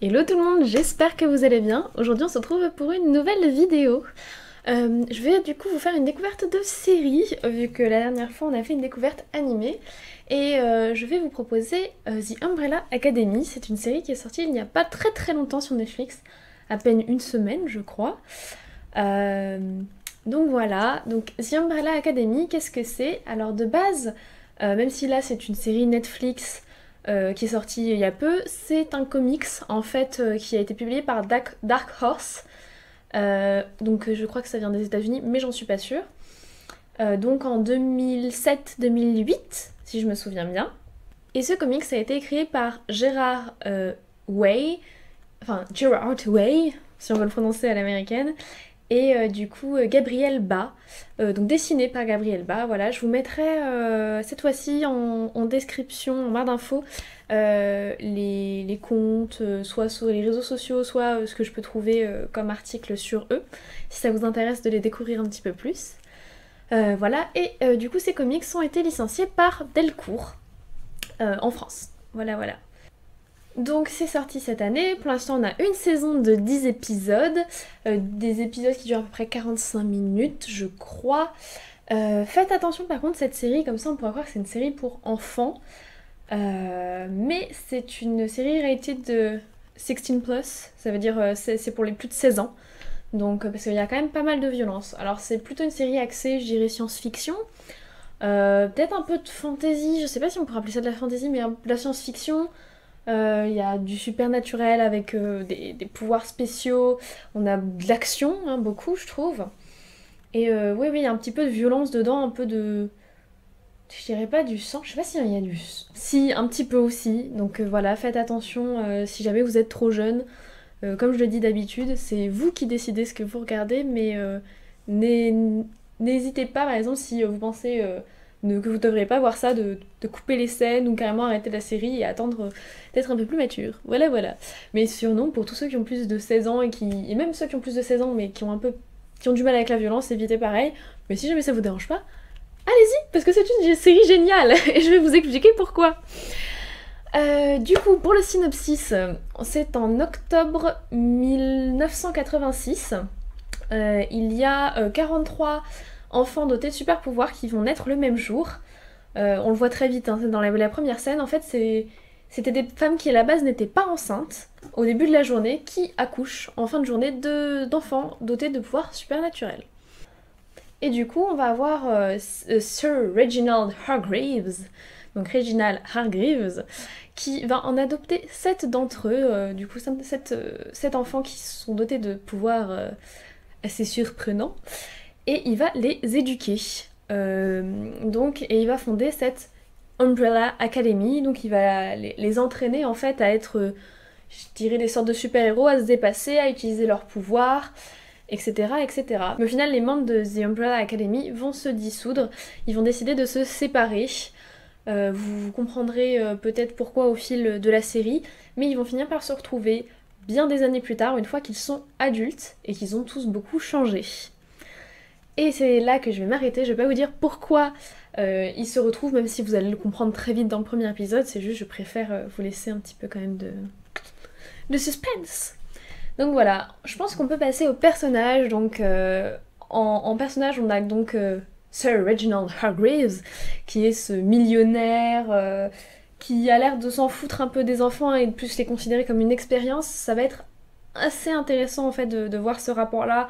Hello tout le monde, j'espère que vous allez bien. Aujourd'hui on se retrouve pour une nouvelle vidéo. Je vais du coup vous faire une découverte de série, vu que la dernière fois on a fait une découverte animée. Et je vais vous proposer The Umbrella Academy. C'est une série qui est sortie il n'y a pas très longtemps sur Netflix, à peine une semaine je crois. Euh, donc voilà, donc The Umbrella Academy, qu'est-ce que c'est? Alors de base, même si là c'est une série Netflix qui est sortie il y a peu, c'est un comics en fait qui a été publié par Dark Horse. Donc je crois que ça vient des États-Unis, mais j'en suis pas sûre. Donc en 2007-2008, si je me souviens bien. Et ce comics a été écrit par Gerard Way, si on veut le prononcer à l'américaine, et du coup Gabriel Bas, donc dessiné par Gabriel Bas. Voilà, je vous mettrai cette fois-ci en description, en barre d'infos, les comptes, soit sur les réseaux sociaux, soit ce que je peux trouver comme article sur eux, si ça vous intéresse de les découvrir un petit peu plus. Voilà, et du coup ces comics ont été licenciés par Delcourt en France. Voilà. Donc c'est sorti cette année, pour l'instant on a une saison de 10 épisodes, des épisodes qui durent à peu près 45 minutes je crois. Faites attention par contre cette série, comme ça on pourrait croire que c'est une série pour enfants, mais c'est une série ratée de 16+, ça veut dire c'est pour les plus de 16 ans, donc parce qu'il y a quand même pas mal de violence. Alors c'est plutôt une série axée, je dirais, science-fiction, peut-être un peu de fantasy, je sais pas si on pourrait appeler ça de la fantasy, mais de la science-fiction. Il y a du supernaturel avec des pouvoirs spéciaux, on a de l'action, hein, beaucoup je trouve. Et oui, il y a un petit peu de violence dedans, un peu de... Je dirais pas du sang, je sais pas s'il y a du... Si, un petit peu aussi. Donc voilà, faites attention si jamais vous êtes trop jeune. Comme je le dis d'habitude, c'est vous qui décidez ce que vous regardez, mais n'hésitez pas, par exemple, si vous pensez que vous ne devriez pas voir ça, de couper les scènes ou carrément arrêter la série et attendre d'être un peu plus mature. Voilà. Mais sinon, pour tous ceux qui ont plus de 16 ans et même ceux qui ont plus de 16 ans mais qui ont du mal avec la violence, évitez pareil. Mais si jamais ça vous dérange pas, allez-y, parce que c'est une série géniale et je vais vous expliquer pourquoi. Du coup, pour le synopsis, c'est en octobre 1986. Il y a 43 enfants dotés de super pouvoirs qui vont naître le même jour. On le voit très vite, hein, dans la première scène. En fait, c'était des femmes qui à la base n'étaient pas enceintes au début de la journée, qui accouchent en fin de journée d'enfants dotés de pouvoirs supernaturels. Et du coup, on va avoir Sir Reginald Hargreaves, donc Reginald Hargreaves, qui va en adopter 7 d'entre eux, du coup 7 enfants qui sont dotés de pouvoirs assez surprenants, et il va les éduquer. Et il va fonder cette Umbrella Academy, donc il va les entraîner en fait à être, je dirais, des sortes de super-héros, à se dépasser, à utiliser leurs pouvoirs, etc. Mais au final, les membres de The Umbrella Academy vont se dissoudre, ils vont décider de se séparer. Vous comprendrez peut-être pourquoi au fil de la série, mais ils vont finir par se retrouver bien des années plus tard, une fois qu'ils sont adultes et qu'ils ont tous beaucoup changé. Et c'est là que je vais m'arrêter, je vais pas vous dire pourquoi ils se retrouvent, même si vous allez le comprendre très vite dans le premier épisode, c'est juste je préfère vous laisser un petit peu quand même de suspense. Donc voilà, je pense qu'on peut passer au personnage. Donc en personnage, on a donc Sir Reginald Hargreaves, qui est ce millionnaire qui a l'air de s'en foutre un peu des enfants et de plus les considérer comme une expérience. Ça va être assez intéressant en fait de voir ce rapport-là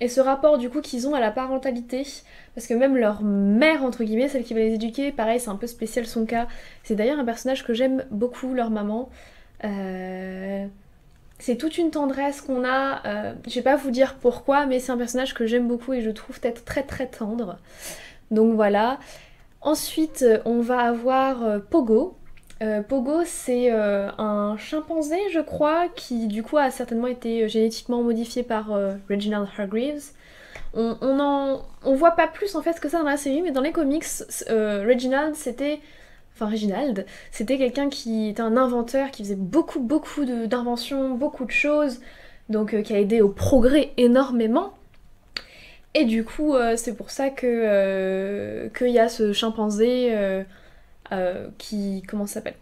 et ce rapport du coup qu'ils ont à la parentalité, parce que même leur mère entre guillemets, celle qui va les éduquer, pareil c'est un peu spécial son cas. C'est d'ailleurs un personnage que j'aime beaucoup, leur maman. Euh, c'est toute une tendresse qu'on a, je vais pas vous dire pourquoi, mais c'est un personnage que j'aime beaucoup et je trouve être très tendre. Donc voilà. Ensuite, on va avoir Pogo. Pogo, c'est un chimpanzé, je crois, qui du coup a certainement été génétiquement modifié par Reginald Hargreaves. On voit pas plus en fait que ça dans la série, mais dans les comics, Reginald, c'était quelqu'un qui était un inventeur, qui faisait beaucoup d'inventions, beaucoup de choses, donc qui a aidé au progrès énormément. Et du coup, c'est pour ça qu'il y a ce chimpanzé qui... comment ça s'appelle?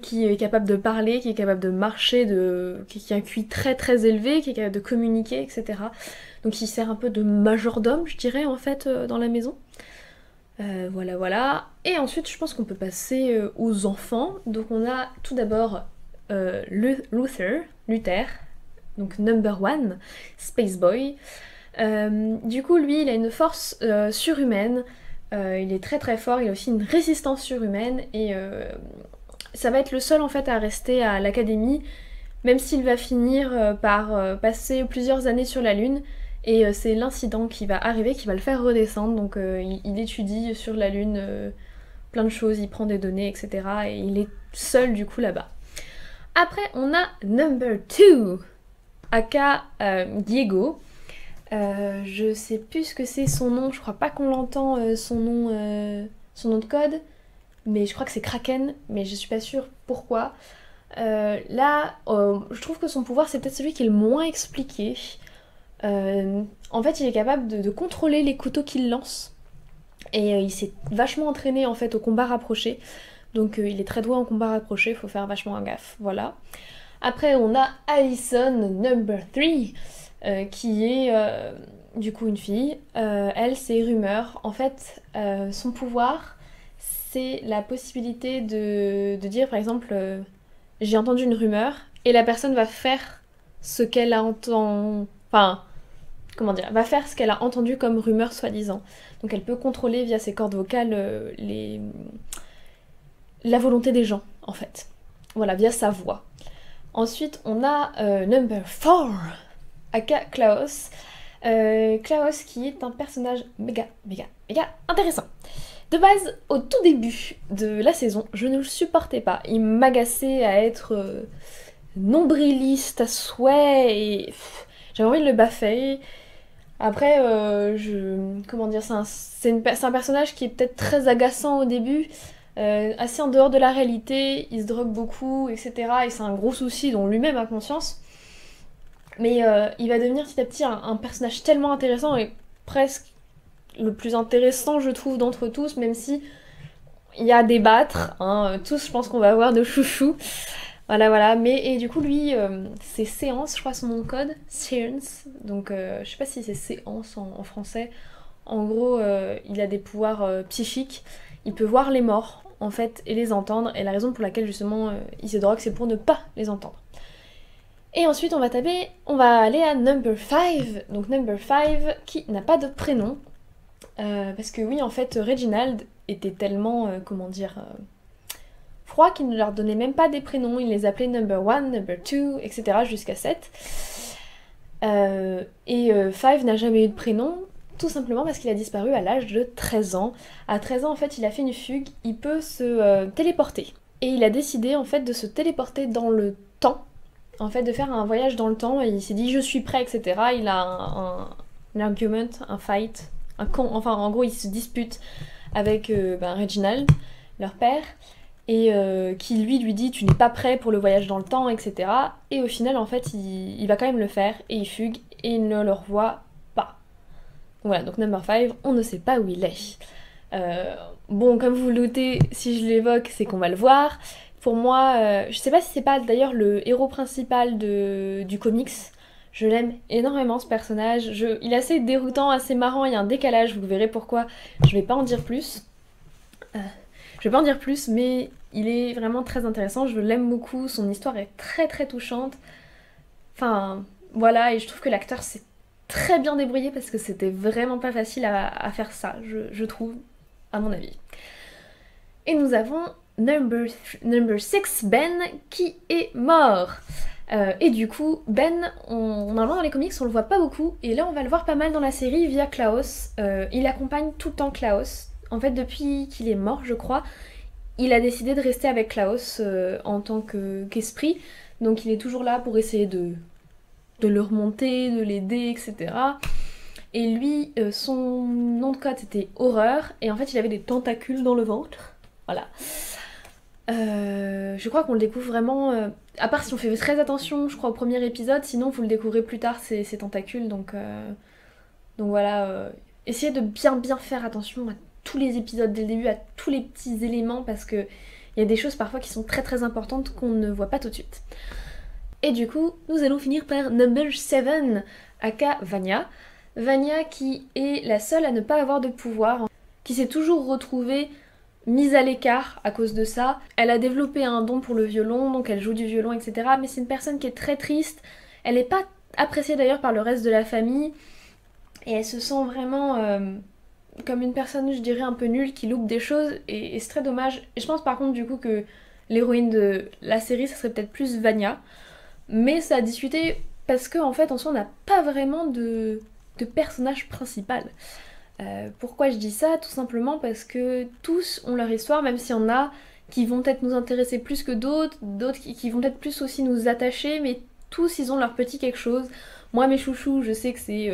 qui est capable de parler, qui est capable de marcher, qui a un QI très très élevé, qui est capable de communiquer, etc. Donc il sert un peu de majordome, je dirais, en fait, dans la maison. Voilà, voilà. Et ensuite, je pense qu'on peut passer aux enfants. Donc on a tout d'abord Luther, donc number one, Space Boy. Du coup, lui, il a une force surhumaine. Il est très très fort. Il a aussi une résistance surhumaine. Et ça va être le seul en fait à rester à l'académie, même s'il va finir par passer plusieurs années sur la Lune. Et c'est l'incident qui va arriver qui va le faire redescendre. Donc il étudie sur la Lune plein de choses, il prend des données, etc. Et il est seul du coup là-bas. Après, on a number 2, aka Diego. Je sais plus ce que c'est son nom, je crois pas qu'on l'entend son nom de code, mais je crois que c'est Kraken, mais je suis pas sûre pourquoi. Je trouve que son pouvoir c'est peut-être celui qui est le moins expliqué. En fait, il est capable de contrôler les couteaux qu'il lance. Et il s'est vachement entraîné en fait au combat rapproché. Donc il est très doué en combat rapproché, faut faire vachement gaffe. Voilà. Après, on a Allison number 3, qui est du coup une fille. Elle, c'est rumeur. En fait, son pouvoir, c'est la possibilité de dire par exemple j'ai entendu une rumeur et la personne va faire ce qu'elle a entendu. Enfin, comment dire, va faire ce qu'elle a entendu comme rumeur soi-disant. Donc elle peut contrôler via ses cordes vocales la volonté des gens, en fait. Voilà, via sa voix. Ensuite, on a number 4, aka Klaus. Klaus qui est un personnage méga intéressant. De base, au tout début de la saison, je ne le supportais pas. Il m'agaçait à être nombriliste à souhait et j'avais envie de le baffer. Après, comment dire, c'est un personnage qui est peut-être très agaçant au début, assez en dehors de la réalité, il se drogue beaucoup, etc. Et c'est un gros souci dont lui-même a conscience. Mais il va devenir petit à petit un personnage tellement intéressant et presque le plus intéressant, je trouve, d'entre tous, même si il y a à débattre. Hein, tous, je pense qu'on va avoir de chouchou. Voilà, voilà. Mais et du coup, lui, c'est séance, je crois son nom de code, séance. Donc, je sais pas si c'est séance en français. En gros, il a des pouvoirs psychiques. Il peut voir les morts, en fait, et les entendre. Et la raison pour laquelle, justement, il se drogue, c'est pour ne pas les entendre. Et ensuite, on va aller à number 5. Donc, number 5, qui n'a pas de prénom. Parce que oui, en fait, Reginald était tellement, comment dire, froid qu'il ne leur donnait même pas des prénoms. Il les appelait number 1, number 2, etc. jusqu'à 7. Et 5 n'a jamais eu de prénom, tout simplement parce qu'il a disparu à l'âge de 13 ans. À 13 ans, en fait, il a fait une fugue, il peut se téléporter. Et il a décidé, en fait, de se téléporter dans le temps. En fait, de faire un voyage dans le temps, et il s'est dit « je suis prêt », etc. Il a un argument, un fight, enfin, en gros, il se dispute avec Reginald, leur père, et qui lui dit tu n'es pas prêt pour le voyage dans le temps, etc. Et au final, en fait, il va quand même le faire, et il fugue, et il ne le revoit pas. Voilà, donc number 5, on ne sait pas où il est. Bon, comme vous le doutez, si je l'évoque, c'est qu'on va le voir. Pour moi, je sais pas si c'est pas d'ailleurs le héros principal du comics. Je l'aime énormément ce personnage. Il est assez déroutant, assez marrant, il y a un décalage, vous verrez pourquoi. Je vais pas en dire plus. Je vais pas en dire plus, mais il est vraiment très intéressant, je l'aime beaucoup, son histoire est très très touchante. Enfin, voilà, et je trouve que l'acteur s'est très bien débrouillé parce que c'était vraiment pas facile à faire ça, je trouve, à mon avis. Et nous avons number 6, Ben, qui est mort. Et du coup, Ben, normalement dans les comics, on le voit pas beaucoup, et là on va le voir pas mal dans la série via Klaus. Il accompagne tout le temps Klaus. En fait, depuis qu'il est mort, je crois, il a décidé de rester avec Klaus en tant qu'esprit. Donc il est toujours là pour essayer de le remonter, de l'aider, etc. Et lui, son nom de code c'était Horreur, et en fait il avait des tentacules dans le ventre. Voilà. Je crois qu'on le découvre vraiment, à part si on fait très attention, je crois, au premier épisode, sinon vous le découvrez plus tard, ces tentacules, donc voilà, essayez de bien faire attention à tous les épisodes dès le début, à tous les petits éléments, parce que il y a des choses parfois qui sont très très importantes qu'on ne voit pas tout de suite. Et du coup, nous allons finir par number 7, aka Vanya. Vanya qui est la seule à ne pas avoir de pouvoir, qui s'est toujours retrouvée mise à l'écart à cause de ça. Elle a développé un don pour le violon, donc elle joue du violon, etc. Mais c'est une personne qui est très triste. Elle n'est pas appréciée d'ailleurs par le reste de la famille. Et elle se sent vraiment comme une personne, je dirais, un peu nulle, qui loupe des choses. Et c'est très dommage. Et je pense par contre du coup que l'héroïne de la série, ça serait peut-être plus Vanya. Mais ça a discuté parce qu'en fait, en soi, on n'a pas vraiment de personnage principal. Pourquoi je dis ça? Tout simplement parce que tous ont leur histoire, même s'il y en a qui vont peut-être nous intéresser plus que d'autres, d'autres qui vont peut-être plus aussi nous attacher, mais tous ils ont leur petit quelque chose. Moi mes chouchous, je sais que c'est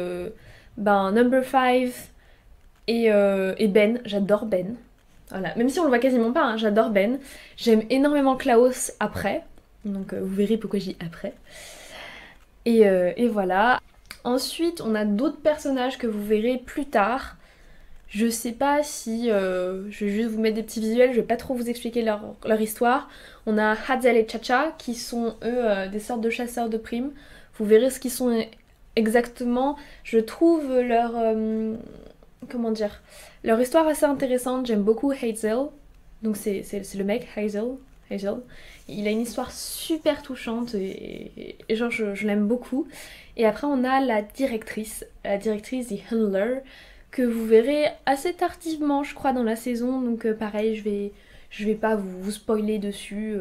Number 5 et Ben, j'adore Ben. Voilà, même si on le voit quasiment pas, hein, j'adore Ben. J'aime énormément Klaus après, donc vous verrez pourquoi je dis après. Et voilà. Ensuite, on a d'autres personnages que vous verrez plus tard. Je sais pas si... je vais juste vous mettre des petits visuels, je vais pas trop vous expliquer leur histoire. On a Hazel et Chacha qui sont, eux, des sortes de chasseurs de primes. Vous verrez ce qu'ils sont exactement. Je trouve leur... comment dire, leur histoire assez intéressante. J'aime beaucoup Hazel. Donc c'est le mec, Hazel. Il a une histoire super touchante et genre je l'aime beaucoup. Et après on a la directrice The Handler, que vous verrez assez tardivement je crois dans la saison. Donc pareil, je vais pas vous spoiler dessus.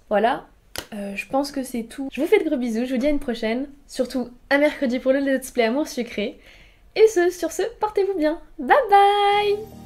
Voilà. Je pense que c'est tout. Je vous fais de gros bisous, je vous dis à une prochaine. Surtout à mercredi pour le let's play Amour Sucré. Et sur ce, portez-vous bien. Bye bye!